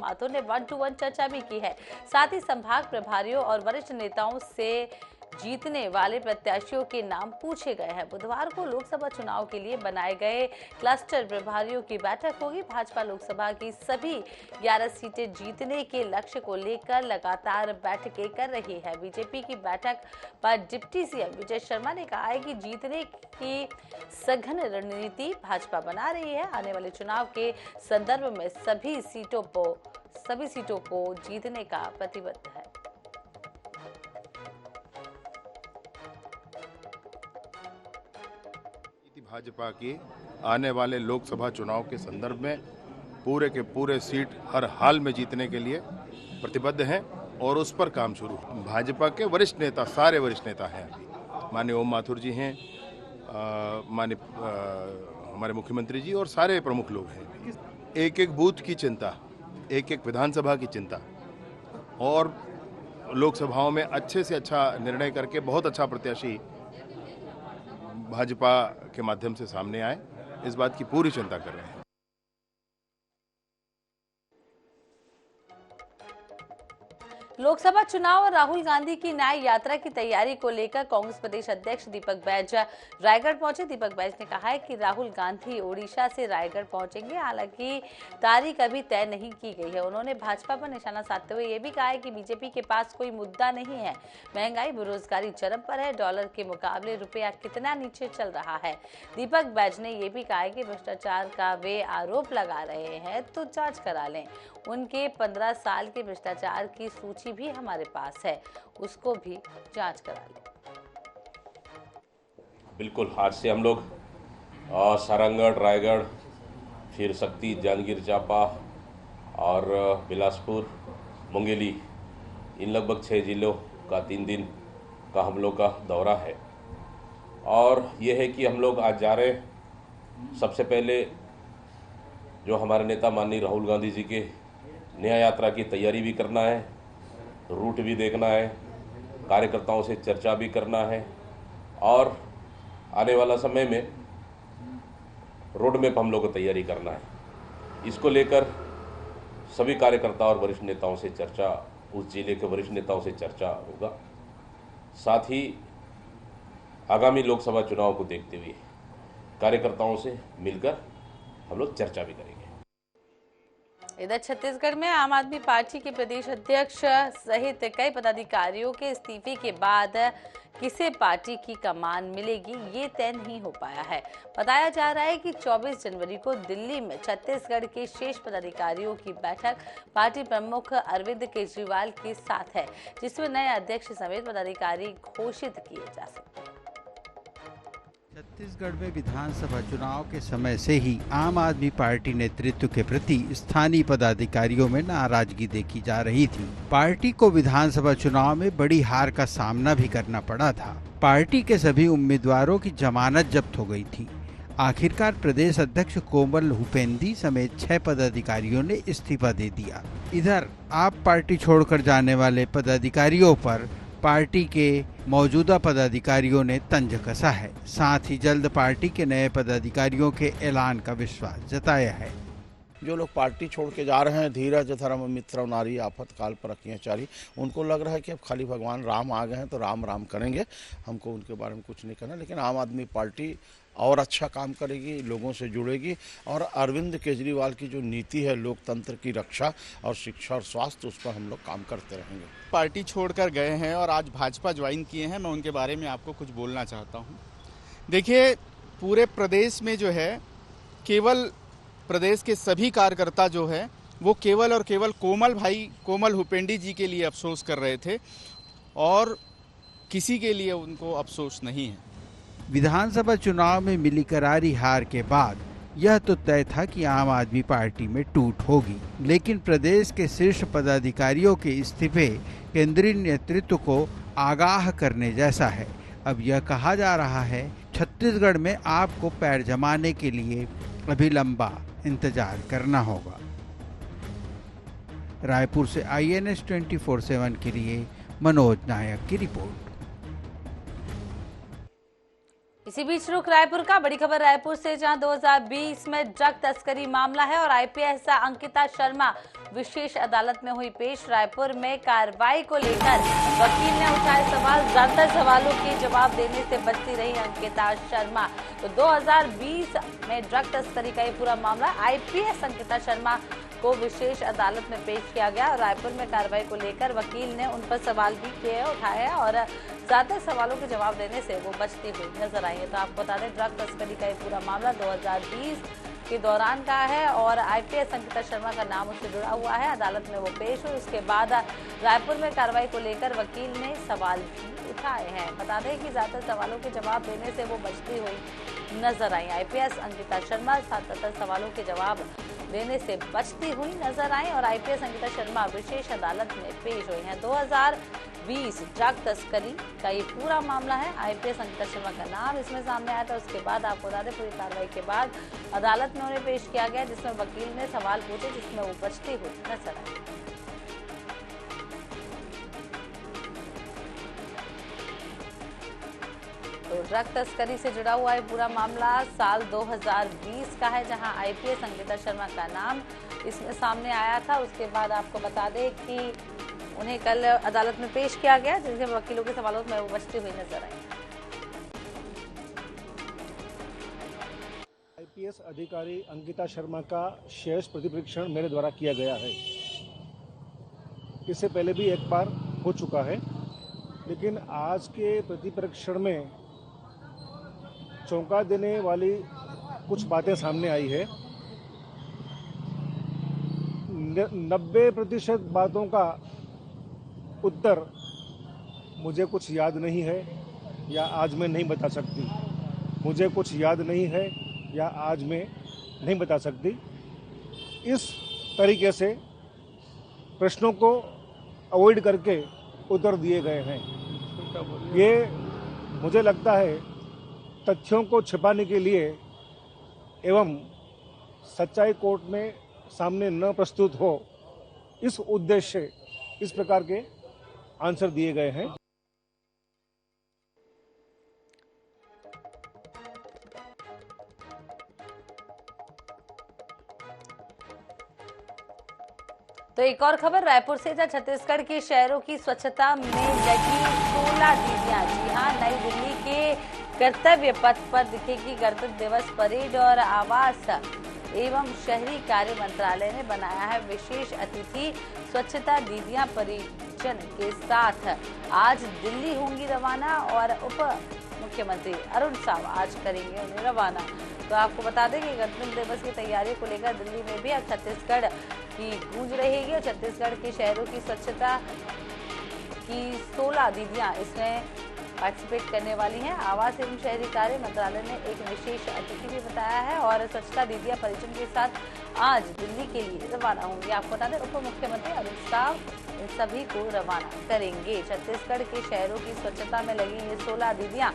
माथुर ने 1-to-1 चर्चा भी की है। साथ ही संभाग प्रभारियों और वरिष्ठ नेताओं से जीतने वाले प्रत्याशियों के नाम पूछे गए हैं। बुधवार को लोकसभा चुनाव के लिए बनाए गए क्लस्टर प्रभारियों की बैठक होगी। भाजपा लोकसभा की सभी 11 सीटें जीतने के लक्ष्य को लेकर लगातार बैठकें कर रही है। बीजेपी की बैठक पर डिप्टी सीएम विजय शर्मा ने कहा है कि जीतने की सघन रणनीति भाजपा बना रही है। आने वाले चुनाव के संदर्भ में सभी सीटों को जीतने का प्रतिबद्ध है। भाजपा की आने वाले लोकसभा चुनाव के संदर्भ में पूरे के पूरे सीट हर हाल में जीतने के लिए प्रतिबद्ध हैं और उस पर काम शुरू है। भाजपा के वरिष्ठ नेता, सारे वरिष्ठ नेता हैं अभी, माननीय ओम माथुर जी हैं, माननीय हमारे मुख्यमंत्री जी और सारे प्रमुख लोग हैं। एक एक बूथ की चिंता, एक एक विधानसभा की चिंता और लोकसभाओं में अच्छे से अच्छा निर्णय करके बहुत अच्छा प्रत्याशी भाजपा के माध्यम से सामने आए, इस बात की पूरी चिंता कर रहे हैं। लोकसभा चुनाव और राहुल गांधी की न्याय यात्रा की तैयारी को लेकर कांग्रेस प्रदेश अध्यक्ष दीपक बैज रायगढ़ पहुंचे। दीपक बैज ने कहा है कि राहुल गांधी ओडिशा से रायगढ़ पहुंचेंगे, हालांकि तारीख अभी तय नहीं की गई है। उन्होंने भाजपा पर निशाना साधते हुए ये भी कहा है कि बीजेपी के पास कोई मुद्दा नहीं है। महंगाई, बेरोजगारी चरम पर है, डॉलर के मुकाबले रुपया कितना नीचे चल रहा है। दीपक बैज ने यह भी कहा है कि भ्रष्टाचार का वे आरोप लगा रहे हैं तो जांच करा लें। उनके 15 साल के भ्रष्टाचार की सूची भी हमारे पास है, उसको भी जांच करा लें। बिल्कुल, आज से हम लोग सारंगढ़, रायगढ़, फिर शक्ति, जांजगीर चांपा और बिलासपुर, मुंगेली, इन लगभग 6 जिलों का 3 दिन का हम लोग का दौरा है। और ये है कि हम लोग आज जा रहे, सबसे पहले जो हमारे नेता माननीय राहुल गांधी जी के न्याय यात्रा की तैयारी भी करना है, रूट भी देखना है, कार्यकर्ताओं से चर्चा भी करना है और आने वाला समय में रोड मैप हम लोग को तैयारी करना है। इसको लेकर सभी कार्यकर्ता और वरिष्ठ नेताओं से चर्चा, उस जिले के वरिष्ठ नेताओं से चर्चा होगा। साथ ही आगामी लोकसभा चुनाव को देखते हुए कार्यकर्ताओं से मिलकर हम लोग चर्चा भी करेंगे। इधर छत्तीसगढ़ में आम आदमी पार्टी के प्रदेश अध्यक्ष सहित कई पदाधिकारियों के इस्तीफे के बाद किसे पार्टी की कमान मिलेगी, ये तय नहीं हो पाया है। बताया जा रहा है कि 24 जनवरी को दिल्ली में छत्तीसगढ़ के शेष पदाधिकारियों की बैठक पार्टी प्रमुख अरविंद केजरीवाल के साथ है, जिसमें नए अध्यक्ष समेत पदाधिकारी घोषित किए जा सकते हैं। छत्तीसगढ़ में विधानसभा चुनाव के समय से ही आम आदमी पार्टी नेतृत्व के प्रति स्थानीय पदाधिकारियों में नाराजगी देखी जा रही थी। पार्टी को विधानसभा चुनाव में बड़ी हार का सामना भी करना पड़ा था। पार्टी के सभी उम्मीदवारों की जमानत जब्त हो गई थी। आखिरकार प्रदेश अध्यक्ष कोमल हुपेंदी समेत 6 पदाधिकारियों ने इस्तीफा दे दिया। इधर आप पार्टी छोड़कर जाने वाले पदाधिकारियों पर पार्टी के मौजूदा पदाधिकारियों ने तंज कसा है। साथ ही जल्द पार्टी के नए पदाधिकारियों के ऐलान का विश्वास जताया है। जो लोग पार्टी छोड़ के जा रहे हैं, धीरज धर्म मित्र नारी आफत काल पर रखियाँ चारी, उनको लग रहा है कि अब खाली भगवान राम आ गए हैं तो राम राम करेंगे, हमको उनके बारे में कुछ नहीं करना। लेकिन आम आदमी पार्टी और अच्छा काम करेगी, लोगों से जुड़ेगी और अरविंद केजरीवाल की जो नीति है लोकतंत्र की रक्षा और शिक्षा और स्वास्थ्य, उस पर हम लोग काम करते रहेंगे। पार्टी छोड़कर गए हैं और आज भाजपा ज्वाइन किए हैं, मैं उनके बारे में आपको कुछ बोलना चाहता हूं। देखिए, पूरे प्रदेश में जो है केवल प्रदेश के सभी कार्यकर्ता जो है वो केवल और केवल कोमल हुपेंडी जी के लिए अफसोस कर रहे थे और किसी के लिए उनको अफसोस नहीं है। विधानसभा चुनाव में मिली करारी हार के बाद यह तो तय था कि आम आदमी पार्टी में टूट होगी, लेकिन प्रदेश के शीर्ष पदाधिकारियों के इस्तीफे केंद्रीय नेतृत्व को आगाह करने जैसा है। अब यह कहा जा रहा है छत्तीसगढ़ में आपको पैर जमाने के लिए अभी लंबा इंतजार करना होगा। रायपुर से INS 24/7 के लिए मनोज नायक की रिपोर्ट। इसी बीच रुख रायपुर का, बड़ी खबर रायपुर से, जहां 2020 में ड्रग तस्करी मामला है और आईपीएस अंकिता शर्मा विशेष अदालत में हुई पेश। रायपुर में कार्रवाई को लेकर वकील ने उठाए सवाल, ज्यादातर सवालों के जवाब देने से बचती रही अंकिता शर्मा। तो 2020 में ड्रग तस्करी का ये पूरा मामला आईपीएस अंकिता शर्मा को विशेष अदालत में पेश किया गया और रायपुर में कार्रवाई को लेकर वकील ने उन पर सवाल भी किए, उठाए और ज्यादा सवालों के जवाब देने से वो बचती हुई नजर आई है। तो आपको बता दें, ड्रग तस्करी का ये पूरा मामला 2020 के दौरान का है और आईपीएस अंकिता शर्मा का नाम उससे जुड़ा हुआ है। अदालत में वो पेश हुई, उसके बाद रायपुर में कार्रवाई को लेकर वकील ने सवाल भी उठाए हैं। बता दें कि ज्यादातर सवालों के जवाब देने से वो बचती हुई नजर आई। आईपीएस अंकिता शर्मा ज्यादातर सवालों के जवाब देने से बचती हुई नजर आई और आईपीएस अंकिता शर्मा विशेष अदालत में पेश हुई हैं। 2020 ड्रग तस्करी का ये पूरा मामला है। आईपीएस अंकिता शर्मा का नाम इसमें सामने आया था। उसके बाद आपको बता दें, पूरी कार्रवाई के बाद अदालत में उन्हें पेश किया गया, जिसमें वकील ने सवाल पूछे, जिसमें वो बचती हुई नजर आई। तो ड्रग तस्करी से जुड़ा हुआ है पूरा मामला साल 2020 का है, जहां आईपीएस अंकिता शर्मा का नाम इसमें सामने आया था। उसके बाद आपको बता दें कि उन्हें कल अदालत में पेश किया गया, जिनके वकीलों के सवालों में वो बचती हुई नजर आई। आईपीएस अधिकारी अंकिता शर्मा का शेष प्रतिपरीक्षण मेरे द्वारा किया गया है। इससे पहले भी एक बार हो चुका है, लेकिन आज के प्रतिपरीक्षण में चौंका देने वाली कुछ बातें सामने आई है। 90% बातों का उत्तर मुझे कुछ याद नहीं है या आज मैं नहीं बता सकती। मुझे कुछ याद नहीं है या आज मैं नहीं बता सकती। इस तरीके से प्रश्नों को अवॉइड करके उत्तर दिए गए हैं। ये मुझे लगता है तथ्यों को छिपाने के लिए एवं सच्चाई कोर्ट में सामने न प्रस्तुत हो, इस उद्देश्य से इस प्रकार के आंसर दिए गए हैं। तो एक और खबर रायपुर से, जहां छत्तीसगढ़ के शहरों की स्वच्छता में लगी 16 दीदियां। जी हां, नई दिल्ली के कर्तव्य पथ पर दिखेगी गणतंत्र दिवस परेड और आवास एवं शहरी कार्य मंत्रालय ने बनाया है विशेष अतिथि। स्वच्छता दीदियां परिजन के साथ आज दिल्ली होंगी रवाना और उप मुख्यमंत्री अरुण साव आज करेंगे उन्हें रवाना। तो आपको बता दें कि गणतंत्र दिवस की तैयारियों को लेकर दिल्ली में भी अब छत्तीसगढ़ की गूंज रहेगी और छत्तीसगढ़ के शहरों की स्वच्छता की 16 दीदियां इसमें पार्टिसिपेट करने वाली हैं। आवास एवं शहरी कार्य मंत्रालय ने एक विशेष अतिथि भी बताया है और स्वच्छता दीदियां परिजन के साथ आज दिल्ली के लिए रवाना होंगी। आपको बता दें, उप मुख्यमंत्री अरुण साव इन सभी को रवाना करेंगे। छत्तीसगढ़ के शहरों की स्वच्छता में लगी ये 16 दीदियां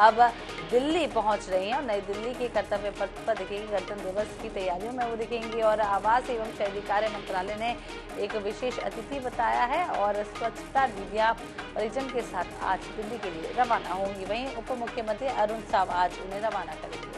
अब दिल्ली पहुंच रही हैं और नई दिल्ली के कर्तव्य पथ पर दिखेंगी। गणतंत्र दिवस की तैयारियों में वो दिखेंगी और आवास एवं शहरी कार्य मंत्रालय ने एक विशेष अतिथि बताया है और स्वच्छता दीदियां परिजन के साथ आज दिल्ली के लिए रवाना होंगी। वहीं उप मुख्यमंत्री अरुण साव आज उन्हें रवाना करेंगे।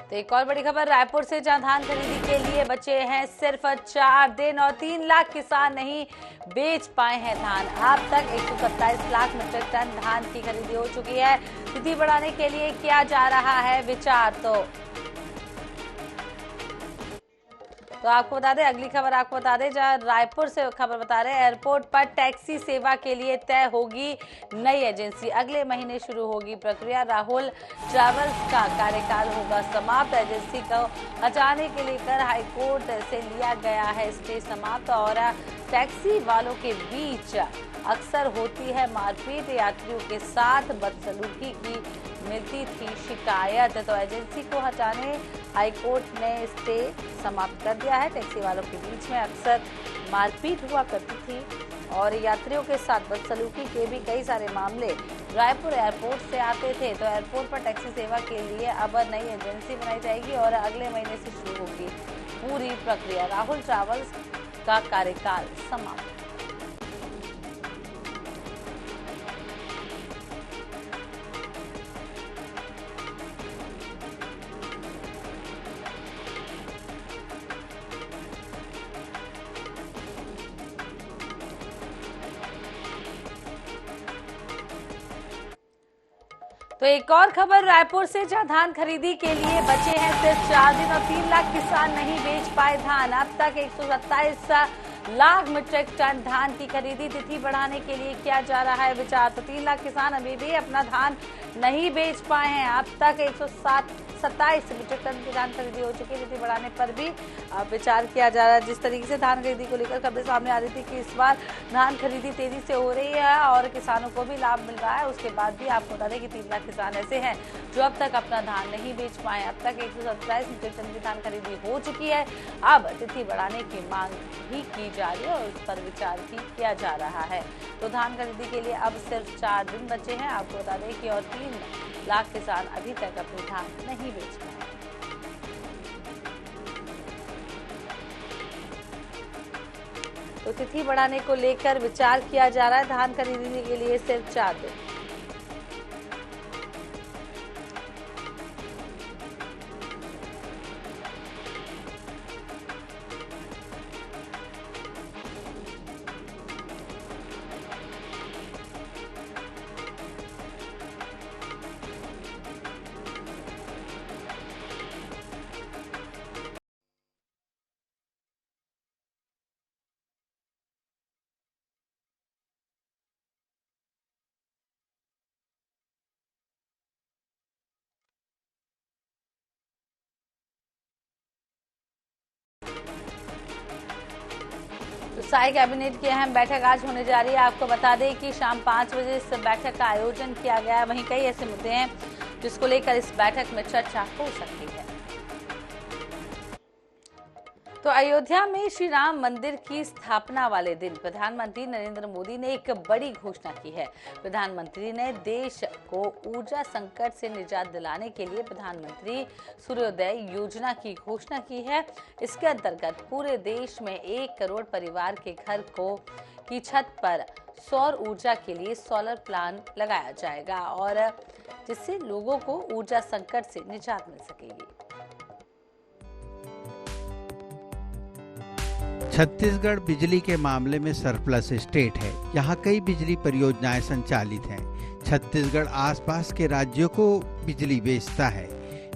तो एक और बड़ी खबर रायपुर से, जहां धान खरीदी के लिए बचे हैं सिर्फ 4 दिन और 3 लाख किसान नहीं बेच पाए हैं धान। अब तक 127 लाख मीट्रिक टन धान की खरीदी हो चुकी है। स्थिति बढ़ाने के लिए किया जा रहा है विचार। तो आपको बता दें, अगली खबर आपको बता दें, जहां रायपुर से खबर बता रहे हैं, एयरपोर्ट पर टैक्सी सेवा के लिए तय होगी नई एजेंसी। अगले महीने शुरू होगी प्रक्रिया। राहुल ट्रैवल्स का कार्यकाल होगा समाप्त। एजेंसी को हटाने के लेकर हाईकोर्ट से लिया गया है स्टे समाप्त और टैक्सी वालों के बीच अक्सर होती है मारपीट, यात्रियों के साथ बदसलूकी की मिलती थी शिकायत। तो एजेंसी को हटाने हाईकोर्ट ने स्टे समाप्त कर दिया है। टैक्सी वालों के बीच में अक्सर मारपीट हुआ करती थी और यात्रियों के साथ बदसलूकी के भी कई सारे मामले रायपुर एयरपोर्ट से आते थे। तो एयरपोर्ट पर टैक्सी सेवा के लिए अब नई एजेंसी बनाई जाएगी और अगले महीने से शुरू होगी पूरी प्रक्रिया। राहुल ट्रैवल्स का कार्यकाल समाप्त। तो एक और खबर रायपुर से, जहां धान खरीदी के लिए बचे हैं सिर्फ 4 दिन और 3 लाख किसान नहीं बेच पाए धान। अब तक 127 लाख मीट्रिक टन धान की खरीदी तिथि बढ़ाने के लिए किया जा रहा है विचार। तो 3 लाख किसान अभी भी अपना धान नहीं बेच पाए हैं। अब तक 127 मीट्रिक टन की धान खरीदी हो चुकी है। तिथि बढ़ाने पर भी विचार किया जा रहा है। जिस तरीके से धान खरीदी को लेकर खबरें सामने आ रही थी कि इस बार धान खरीदी तेजी से हो रही है और किसानों को भी लाभ मिल रहा है, उसके बाद भी आपको बता दें कि 3 लाख किसान ऐसे हैं जो अब तक अपना धान नहीं बेच पाए। अब तक 127 मीट्रिक टन की धान खरीदी हो चुकी है। अब तिथि बढ़ाने की मांग भी की जा रही है और उस पर विचार भी किया जा रहा है। तो धान खरीदी के लिए अब सिर्फ 4 दिन बचे हैं। आपको बता दें कि और 3 लाख किसान अभी तक अपनी धान नहीं बेच पाए। तो तिथि बढ़ाने को लेकर विचार किया जा रहा है। धान खरीदने के लिए सिर्फ 4 दिन। साई कैबिनेट की अहम बैठक आज होने जा रही है। आपको बता दें कि शाम 5 बजे इस बैठक का आयोजन किया गया है। वहीं कई ऐसे मुद्दे हैं जिसको लेकर इस बैठक में चर्चा हो सकती है। तो अयोध्या में श्री राम मंदिर की स्थापना वाले दिन प्रधानमंत्री नरेंद्र मोदी ने एक बड़ी घोषणा की है। प्रधानमंत्री ने देश को ऊर्जा संकट से निजात दिलाने के लिए प्रधानमंत्री सूर्योदय योजना की घोषणा की है। इसके अंतर्गत पूरे देश में 1 करोड़ परिवार के घर की छत पर सौर ऊर्जा के लिए सोलर प्लांट लगाया जाएगा और जिससे लोगों को ऊर्जा संकट से निजात मिल सकेगी। छत्तीसगढ़ बिजली के मामले में सरप्लस स्टेट है। यहाँ कई बिजली परियोजनाएं संचालित हैं। छत्तीसगढ़ आसपास के राज्यों को बिजली बेचता है,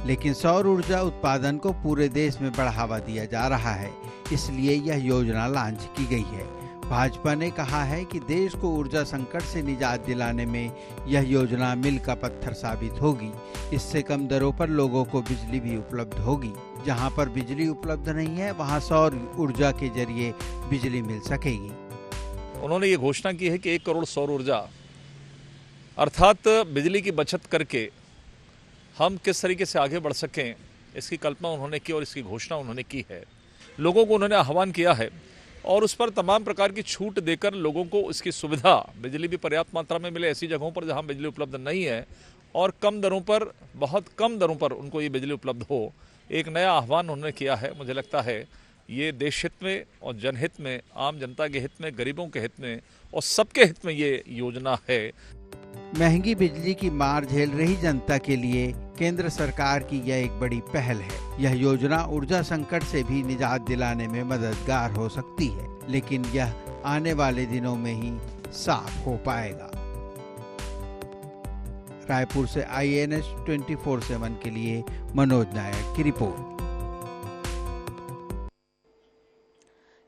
लेकिन सौर ऊर्जा उत्पादन को पूरे देश में बढ़ावा दिया जा रहा है। इसलिए यह योजना लॉन्च की गई है। भाजपा ने कहा है कि देश को ऊर्जा संकट से निजात दिलाने में यह योजना मील का पत्थर साबित होगी। इससे कम दरों पर लोगों को बिजली भी उपलब्ध होगी। जहां पर बिजली उपलब्ध नहीं है वहां सौर ऊर्जा के जरिए बिजली मिल सकेगी। उन्होंने ये घोषणा की है कि 1 करोड़ सौर ऊर्जा अर्थात बिजली की बचत करके हम किस तरीके से आगे बढ़ सकें, इसकी कल्पना उन्होंने की और इसकी घोषणा उन्होंने की है। लोगों को उन्होंने आह्वान किया है और उस पर तमाम प्रकार की छूट देकर लोगों को इसकी सुविधा, बिजली भी पर्याप्त मात्रा में मिले ऐसी जगहों पर जहां बिजली उपलब्ध नहीं है और कम दरों पर, बहुत कम दरों पर उनको ये बिजली उपलब्ध हो। एक नया आह्वान उन्होंने किया है। मुझे लगता है ये देश हित में और जनहित में, आम जनता के हित में, गरीबों के हित में और सबके हित में ये योजना है। महंगी बिजली की मार झेल रही जनता के लिए केंद्र सरकार की यह एक बड़ी पहल है। यह योजना ऊर्जा संकट से भी निजात दिलाने में मददगार हो सकती है, लेकिन यह आने वाले दिनों में ही साफ हो पाएगा। रायपुर से IANS 24/7 के लिए मनोज नायक की रिपोर्ट।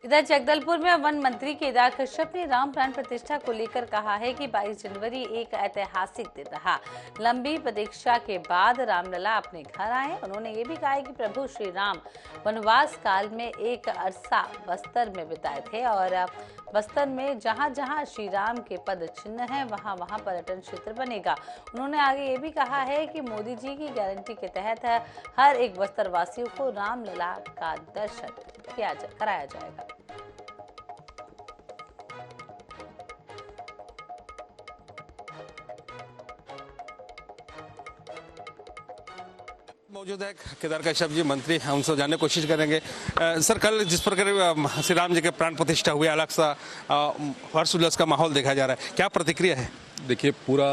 इधर जगदलपुर में वन मंत्री केदार कश्यप ने राम प्राण प्रतिष्ठा को लेकर कहा है कि 22 जनवरी एक ऐतिहासिक दिन रहा। लंबी प्रतीक्षा के बाद रामलला अपने घर आए। उन्होंने ये भी कहा है कि प्रभु श्री राम वनवास काल में एक अरसा बस्तर में बिताए थे और बस्तर में जहां जहां श्री राम के पद चिन्ह हैं वहां वहां पर्यटन क्षेत्र बनेगा। उन्होंने आगे ये भी कहा है कि मोदी जी की गारंटी के तहत हर एक बस्तर वासियों को रामलला का दर्शन कराया जाएगा। मौजूद है केदार कश्यप जी, मंत्री, हम उनसे जानने की कोशिश करेंगे। सर, कल जिस प्रकार श्री राम जी के प्राण प्रतिष्ठा हुई, अलग सा हर्ष उल्लास का माहौल देखा जा रहा है, क्या प्रतिक्रिया है? देखिए, पूरा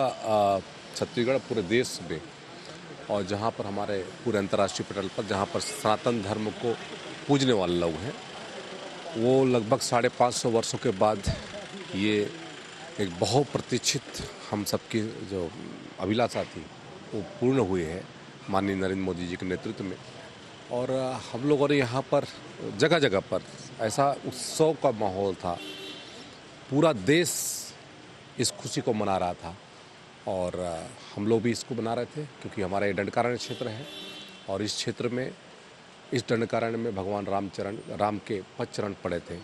छत्तीसगढ़, पूरे देश में और जहाँ पर हमारे पूरे अंतर्राष्ट्रीय पटल पर जहाँ पर सनातन धर्म को पूजने वाले लोग हैं, वो लगभग 550 वर्षों के बाद ये एक बहुत प्रतीक्षित हम सबकी जो अभिलाषा थी वो पूर्ण हुई है माननीय नरेंद्र मोदी जी के नेतृत्व में। और हम लोगों ने यहाँ पर जगह जगह पर ऐसा उत्सव का माहौल था, पूरा देश इस खुशी को मना रहा था और हम लोग भी इसको मना रहे थे क्योंकि हमारा ये दंडकारण्य क्षेत्र है और इस क्षेत्र में, इस दंडकारण्य में भगवान राम के 5 चरण पड़े थे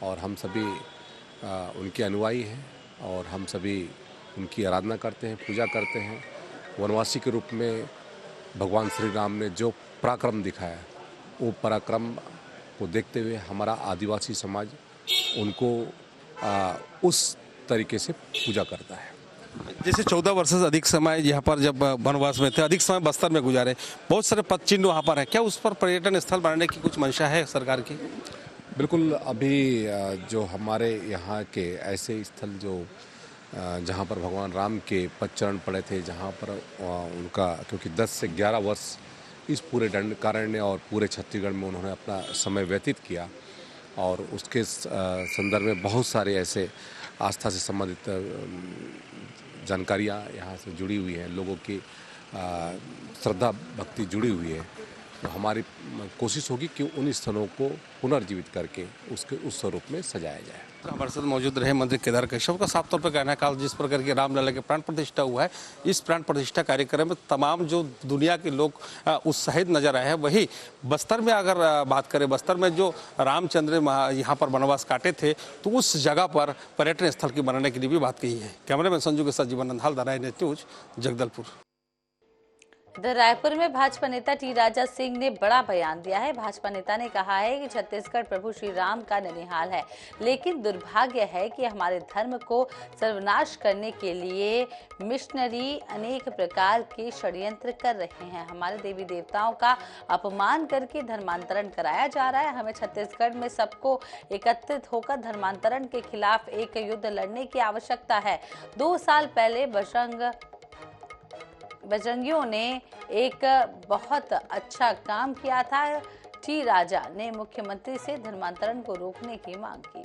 और हम सभी उनके अनुयायी हैं और हम सभी उनकी आराधना करते हैं, पूजा करते हैं। वनवासी के रूप में भगवान श्री राम ने जो पराक्रम दिखाया, वो पराक्रम को देखते हुए हमारा आदिवासी समाज उनको उस तरीके से पूजा करता है। जैसे 14 वर्ष से अधिक समय यहाँ पर जब वनवास में थे, अधिक समय बस्तर में गुजारे, बहुत सारे पद चिन्ह वहाँ पर है, क्या उस पर पर्यटन स्थल बनाने की कुछ मंशा है सरकार की? बिल्कुल, अभी जो हमारे यहाँ के ऐसे स्थल जो जहाँ पर भगवान राम के 5 चरण पड़े थे, जहाँ पर उनका, क्योंकि 10 से 11 वर्ष इस पूरे दंडकारण्य और पूरे छत्तीसगढ़ में उन्होंने अपना समय व्यतीत किया और उसके संदर्भ में बहुत सारे ऐसे आस्था से संबंधित जानकारियाँ यहाँ से जुड़ी हुई हैं, लोगों की श्रद्धा भक्ति जुड़ी हुई है। तो हमारी कोशिश होगी कि उन स्थलों को पुनर्जीवित करके उसके उस स्वरूप में सजाया जाए। हमारे साथ मौजूद रहे मंत्री केदार कश्यप का साफ तौर पर कहना है, कल जिस प्रकार की रामलला के प्राण प्रतिष्ठा हुआ है, इस प्राण प्रतिष्ठा कार्यक्रम में तमाम जो दुनिया के लोग उत्साहित नजर आए हैं। वही बस्तर में अगर बात करें, बस्तर में जो रामचंद्र यहाँ पर वनवास काटे थे, तो उस जगह पर पर्यटन स्थल की बनाने के लिए भी बात कही है। कैमरामैन संजू के साथ जीवन Nandal, the Rai news, Jagdalpur. इधर रायपुर में भाजपा नेता टी राजा सिंह ने बड़ा बयान दिया है। भाजपा नेता ने कहा है कि छत्तीसगढ़ प्रभु श्री राम का ननिहाल है, लेकिन दुर्भाग्य है कि हमारे धर्म को सर्वनाश करने के लिए मिशनरी अनेक प्रकार के षड्यंत्र कर रहे हैं। हमारे देवी देवताओं का अपमान करके धर्मांतरण कराया जा रहा है। हमें छत्तीसगढ़ में सबको एकत्रित होकर धर्मांतरण के खिलाफ एक युद्ध लड़ने की आवश्यकता है। 2 साल पहले बजरंगियों ने एक बहुत अच्छा काम किया था। टी राजा ने मुख्यमंत्री से धर्मांतरण को रोकने की मांग की।